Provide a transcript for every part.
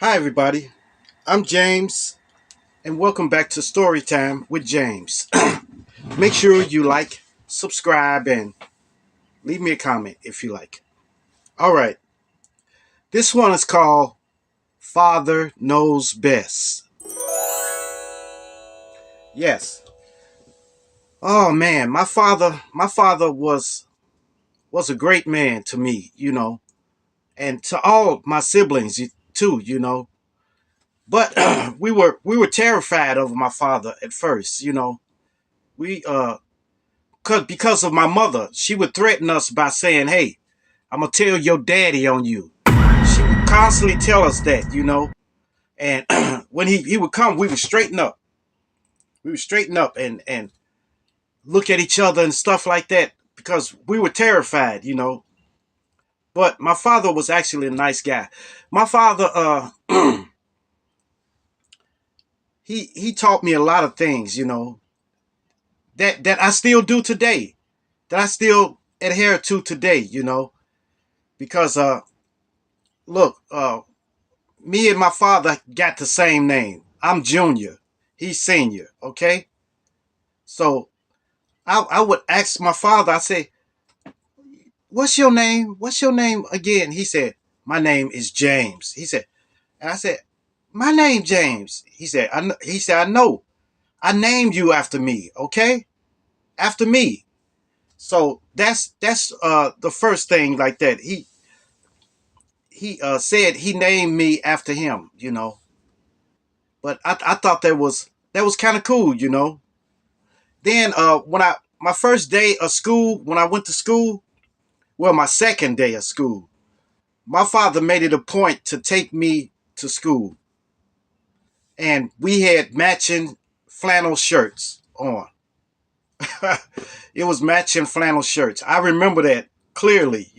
Hi, everybody. I'm James, and welcome back to Storytime with James. Make sure you like, subscribe, and leave me a comment if you like. All right. This one is called Father Knows Best. Yes. Oh man, my father was a great man to me, and to all my siblings too. But we were terrified of my father at first. We because of my mother. She would threaten us by saying, "Hey, I'm gonna tell your daddy on you." She would constantly tell us that. And when he would come, we would straighten up. We would straighten up and look at each other and stuff like that because we were terrified. But my father was actually a nice guy. My father, he taught me a lot of things, that I still do today, that I still adhere to today, because look, me and my father got the same name. I'm Junior. He's Senior. Okay. So I would ask my father, I say, "What's your name? What's your name again?" He said, "My name is James." He said, and I said, "My name James." He said, he said, "I know. I named you after me. Okay. After me." So that's the first thing like that. He said he named me after him. But I thought that was kind of cool. Then when I my first day of school, when I went to school, well, my second day of school, my father made it a point to take me to school, and we had matching flannel shirts on. It was matching flannel shirts. I remember that clearly.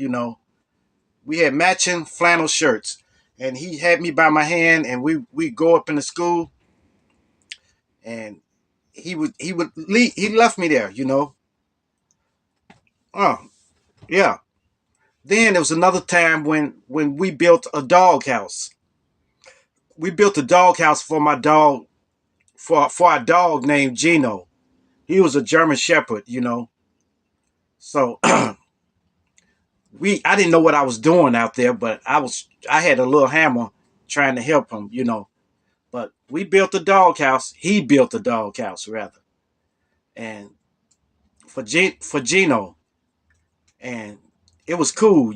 We had matching flannel shirts, and he had me by my hand, and we go up in the school, and he left me there. Oh yeah. Then there was another time when we built a doghouse. We built a doghouse for my dog, for our dog named Gino. He was a German Shepherd. So I didn't know what I was doing out there, but I had a little hammer trying to help him. But we built a doghouse. He built a doghouse rather, and for Gino, and it was cool.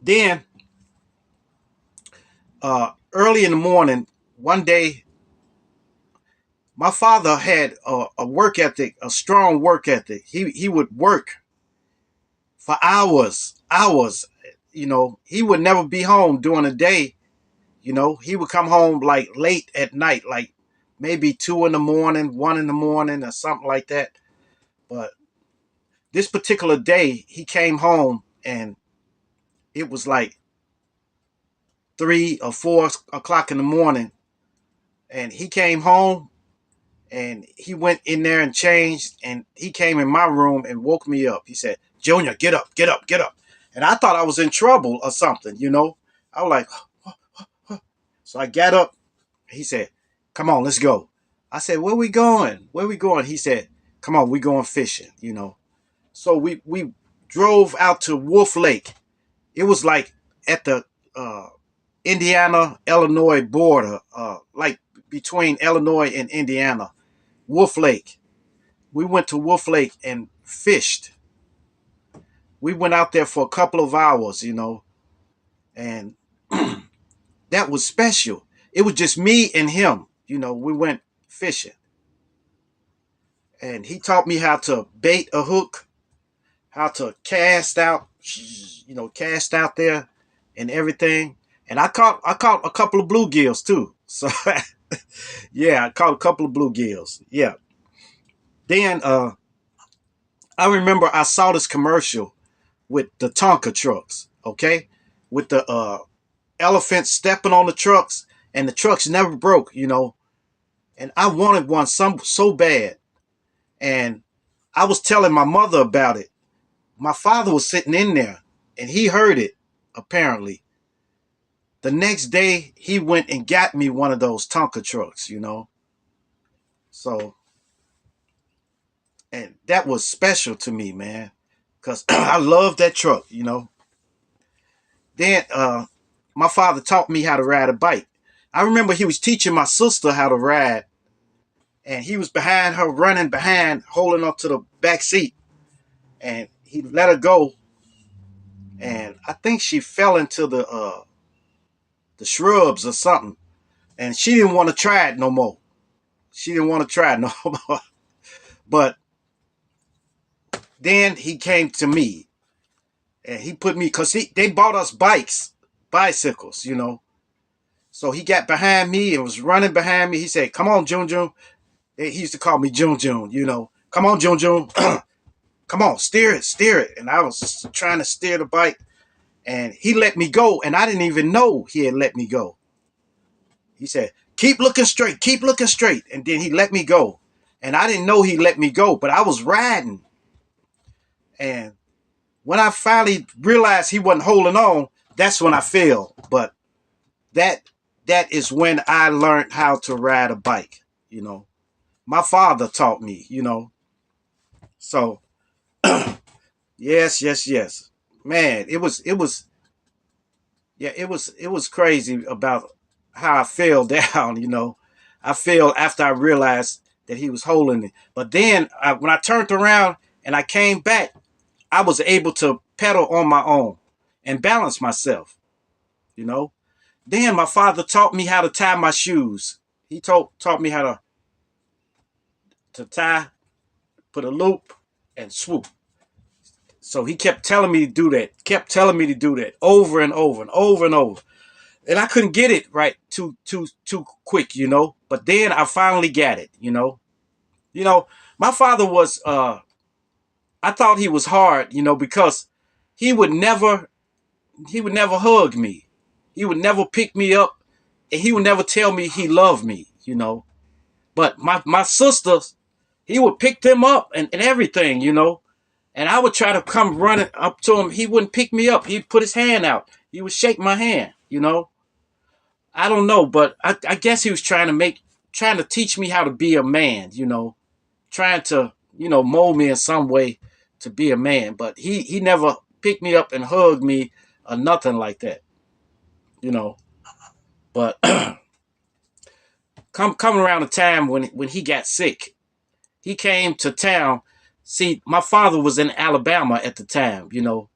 Then early in the morning, one day my father had a work ethic, a strong work ethic. He would work for hours, hours. He would never be home during the day. He would come home like late at night, like maybe 2 in the morning, 1 in the morning, or something like that. But this particular day, he came home and it was like 3 or 4 o'clock in the morning, and he came home and he went in there and changed, and he came in my room and woke me up. He said, "Junior, get up, get up, get up." And I thought I was in trouble or something. I was like, so I got up. He said, "Come on, let's go." I said, "Where we going? Where we going?" He said, "Come on, we going fishing." So we drove out to Wolf Lake. It was like at the Indiana Illinois border, like between Illinois and Indiana. Wolf Lake. We went to Wolf Lake and fished. We went out there for a couple of hours, and that was special. It was just me and him. We went fishing, and he taught me how to bait a hook, how to cast out there and everything. And I caught a couple of bluegills too. So yeah, I caught a couple of bluegills. Yeah. Then I remember I saw this commercial with the Tonka trucks, okay? With the elephants stepping on the trucks, and the trucks never broke. And I wanted one so bad. And I was telling my mother about it. My father was sitting in there and he heard it, apparently. The next day, he went and got me one of those Tonka trucks, you know. So, and that was special to me, man, because I love that truck, you know. Then my father taught me how to ride a bike. I remember he was teaching my sister how to ride, and he was behind her, running behind, holding up to the back seat, and he let her go, and I think she fell into the shrubs or something, and she didn't want to try it no more. She didn't want to try it no more. But then he came to me, and he put me, because they bought us bicycles, you know. So he got behind me and was running behind me. He said, "Come on, Jun Jun." He used to call me Jun Jun, you know. "Come on, Jun Jun." "Come on, steer it, steer it." And I was trying to steer the bike, and he let me go, and I didn't even know he had let me go. He said, "Keep looking straight, keep looking straight." And then he let me go. And I didn't know he let me go, but I was riding. And when I finally realized he wasn't holding on, that's when I fell. But that that is when I learned how to ride a bike, you know. My father taught me, you know. So yes, yes, yes. Man, it was crazy about how I fell down, you know. I fell after I realized that he was holding me. But then when I turned around and I came back, I was able to pedal on my own and balance myself, you know. Then my father taught me how to tie my shoes. He taught me how to tie, put a loop, and swoop. So he kept telling me to do that, kept telling me to do that over and over and over and over. And I couldn't get it right too quick, you know. But then I finally got it, you know. You know, my father was I thought he was hard, you know, because he would never he would never hug me. He would never pick me up, and he would never tell me he loved me, you know. But my sisters, he would pick them up and everything, you know. And I would try to come running up to him. He wouldn't pick me up. He'd put his hand out. He would shake my hand, you know. I don't know, but I guess he was trying to teach me how to be a man, you know, trying to, you know, mold me in some way to be a man. But he never picked me up and hugged me or nothing like that, you know. But coming around the time when he got sick, he came to town. See, my father was in Alabama at the time, you know,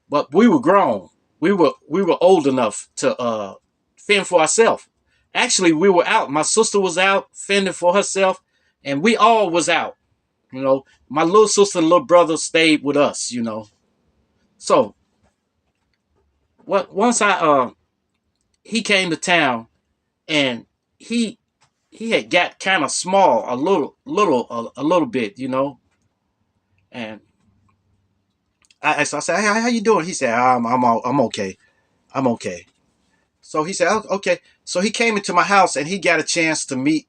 but we were grown. We were old enough to fend for ourselves. Actually, we were out. My sister was out fending for herself, and we all was out. You know, my little sister and little brother stayed with us. You know, so what? Once he came to town, and he he had got kind of small, a little bit. You know, and so I said, "Hey, how you doing?" He said, I'm okay. I'm okay." So he said, "Oh, okay." So he came into my house and he got a chance to meet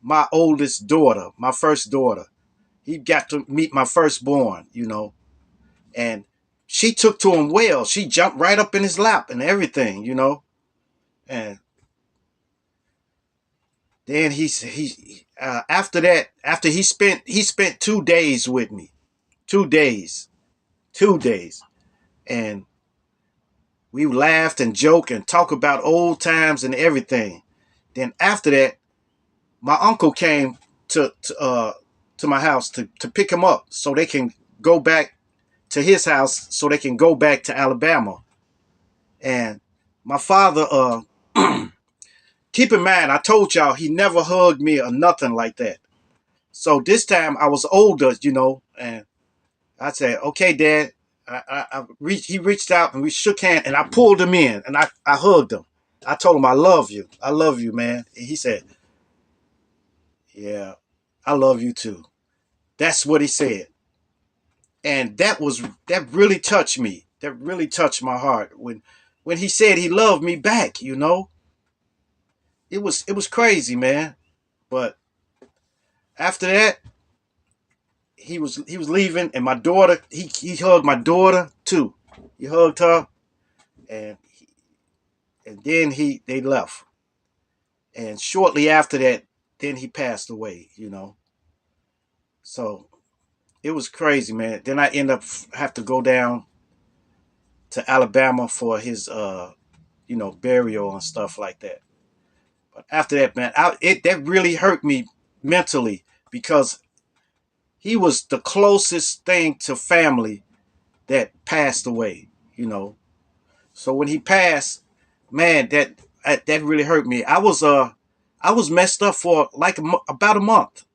my oldest daughter, my first daughter. He got to meet my firstborn, you know, and she took to him well. She jumped right up in his lap and everything, you know. And then after that, after he spent 2 days with me, 2 days, 2 days, and we laughed and joked and talked about old times and everything. Then after that, my uncle came to my house to pick him up so they can go back to his house so they can go back to Alabama. And my father, keep in mind, I told y'all he never hugged me or nothing like that. So this time I was older, you know, and I said, "Okay, Dad." He reached out and we shook hands and I pulled him in and I hugged him. I told him, "I love you. I love you, man." And he said, "Yeah, I love you too." That's what he said. And that really touched me. That really touched my heart when he said he loved me back, you know. It was crazy, man. But after that, he was leaving, and my daughter, he hugged my daughter too. He hugged her, and and then they left. And shortly after that, then he passed away. So it was crazy, man. Then I end up have to go down to Alabama for his burial and stuff like that. But after that, man, that really hurt me mentally because he was the closest thing to family that passed away. So when he passed, man, that really hurt me. I was messed up for like about a month.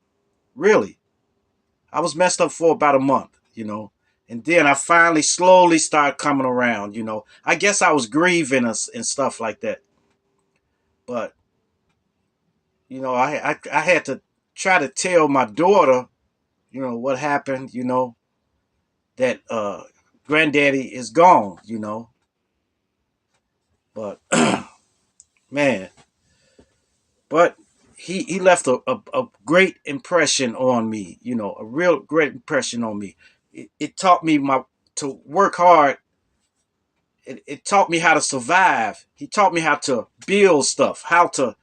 Really, I was messed up for about a month. And then I finally slowly started coming around. I guess I was grieving us and stuff like that. But I had to try to tell my daughter, what happened. That granddaddy is gone. But man, but he left a great impression on me. A real great impression on me. It taught me to work hard. It taught me how to survive. He taught me how to build stuff, how to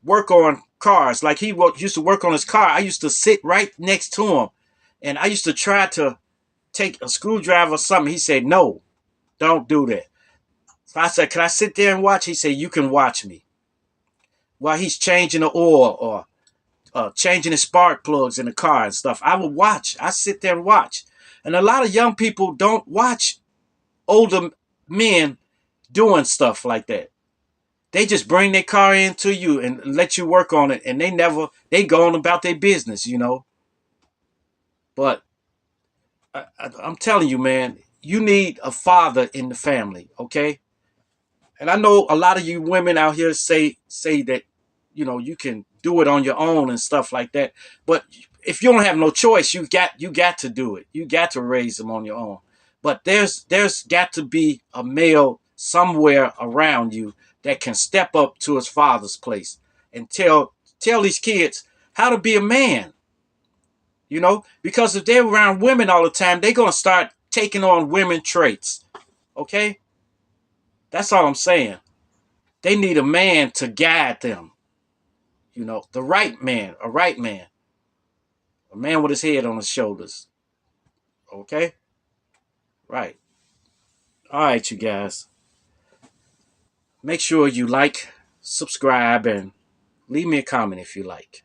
work on cars. Like he used to work on his car. I used to sit right next to him, and I used to try to take a screwdriver or something. He said, "No, don't do that." So I said, "Can I sit there and watch?" He said, "You can watch me while he's changing the oil or changing the spark plugs in the car and stuff." I would watch. I sit there and watch. And a lot of young people don't watch older men doing stuff like that. They just bring their car into you and let you work on it, and they go on about their business. But I'm telling you, man, you need a father in the family, okay? And I know a lot of you women out here say that you can do it on your own and stuff like that. But if you don't have no choice, you got to do it. You got to raise them on your own. But there's got to be a male somewhere around you that can step up to his father's place and tell these kids how to be a man. Because if they're around women all the time, they're gonna start taking on women traits. Okay? That's all I'm saying. They need a man to guide them. The right man, a right man. A man with his head on his shoulders. Okay? Right. All right, you guys. Make sure you like, subscribe, and leave me a comment if you like.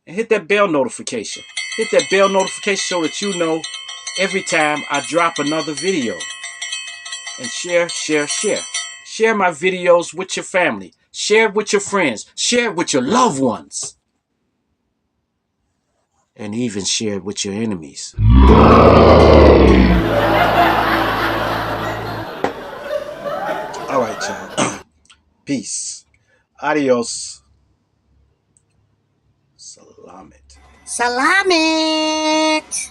And hit that bell notification. Hit that bell notification so that you know every time I drop another video. And share, share, share. Share my videos with your family. Share it with your friends. Share it with your loved ones. And even share it with your enemies. All right, y'all. Peace. Adios. Salamat. Salamat!